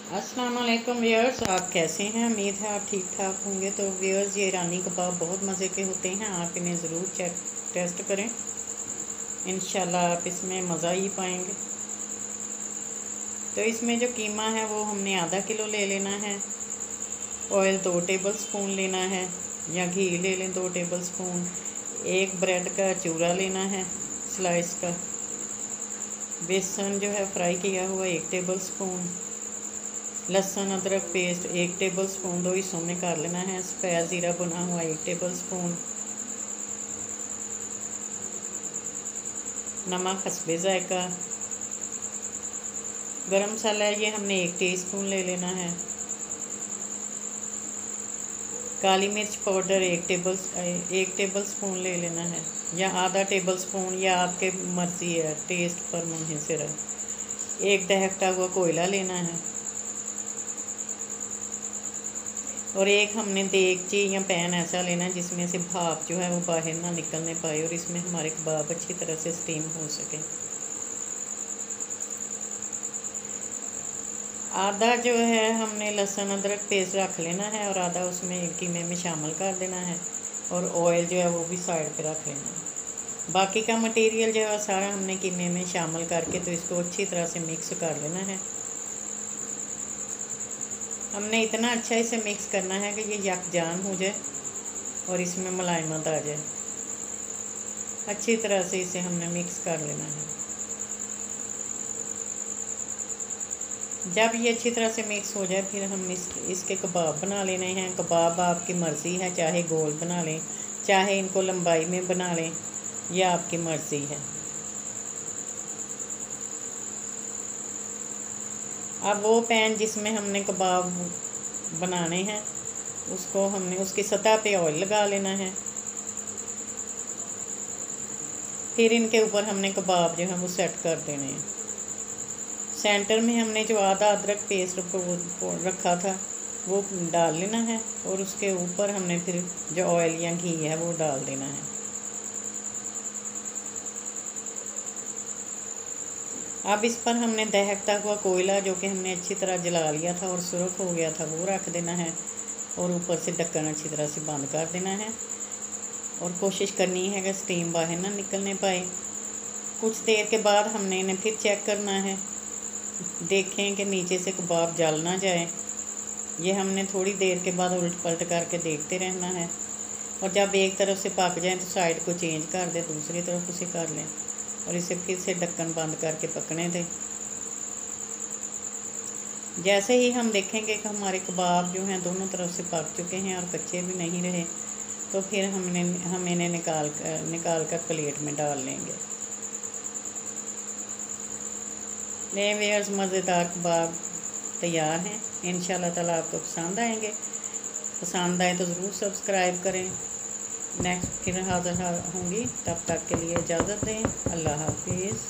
अस्सलाम वालेकुम व्यूअर्स, आप कैसे हैं? उम्मीद है आप ठीक ठाक होंगे। तो व्यूअर्स, ये ईरानी कबाब बहुत मज़े के होते हैं, आप इन्हें ज़रूर टेस्ट करें। इंशाल्लाह आप इसमें मज़ा ही पाएंगे। तो इसमें जो कीमा है वो हमने आधा किलो ले लेना है। ऑयल 2 टेबल स्पून लेना है या घी ले लें 2 टेबल स्पून। एक ब्रेड का चूरा लेना है स्लाइस का। बेसन जो है फ्राई किया हुआ 1 टेबल स्पून। लहसुन अदरक पेस्ट 1 टेबल स्पून 2 हिस्सों में कर लेना है। सफ़ेद ज़ीरा भुना हुआ 1 टेबल स्पून। नमक हस्बे ज़ायका। गरम मसाला ये हमने 1 टीस्पून ले लेना है। काली मिर्च पाउडर 1 टेबल स्पून ले लेना है या आधा टेबल स्पून, या आपके मर्ज़ी है, टेस्ट पर मुनहसर है। एक दहकता हुआ कोयला लेना है और एक हमने देगची या पैन ऐसा लेना है जिसमें से भाप जो है वो बाहर ना निकलने पाए और इसमें हमारे कबाब अच्छी तरह से स्टीम हो सके। आधा जो है हमने लहसुन अदरक पेस्ट रख लेना है और आधा उसमें कीमे में शामिल कर देना है और ऑयल जो है वो भी साइड पे रख लेना है। बाकी का मटेरियल जो है सारा हमने कीमे में शामिल करके तो इसको अच्छी तरह से मिक्स कर लेना है। हमने इतना अच्छा इसे मिक्स करना है कि ये यकजान हो जाए और इसमें मुलायमत आ जाए। अच्छी तरह से इसे हमने मिक्स कर लेना है। जब ये अच्छी तरह से मिक्स हो जाए फिर हम इसके कबाब बना लेने हैं। कबाब आपकी मर्ज़ी है, चाहे गोल बना लें, चाहे इनको लंबाई में बना लें, यह आपकी मर्ज़ी है। अब वो पैन जिसमें हमने कबाब बनाने हैं उसको हमने उसकी सतह पे ऑयल लगा लेना है। फिर इनके ऊपर हमने कबाब जो है वो सेट कर देने हैं। सेंटर में हमने जो आधा अदरक पेस्ट रखा था वो डाल लेना है और उसके ऊपर हमने फिर जो ऑयल या घी है वो डाल देना है। अब इस पर हमने दहकता हुआ कोयला जो कि हमने अच्छी तरह जला लिया था और सुर्ख हो गया था वो रख देना है और ऊपर से ढक्कन अच्छी तरह से बंद कर देना है और कोशिश करनी है कि स्टीम बाहर ना निकलने पाए। कुछ देर के बाद हमने इन्हें फिर चेक करना है, देखें कि नीचे से कबाब जल ना जाए। ये हमने थोड़ी देर के बाद उलट पलट करके देखते रहना है और जब एक तरफ से पक जाए तो साइड को चेंज कर दे, दूसरी तरफ उसे कर लें और इसे फिर से ढक्कन बंद करके पकने दें। जैसे ही हम देखेंगे कि हमारे कबाब जो हैं दोनों तरफ से पक चुके हैं और कच्चे भी नहीं रहे तो फिर हम इन्हें निकाल कर प्लेट में डाल लेंगे। नए व्यूअर्स, मज़ेदार कबाब तैयार हैं। इंशाल्लाह ताला आपको पसंद आएंगे। पसंद आए तो ज़रूर सब्सक्राइब करें। नेक्स्ट फिर हाज़िर होंगी, तब तक के लिए इजाज़त दें। अल्लाह हाफिज़।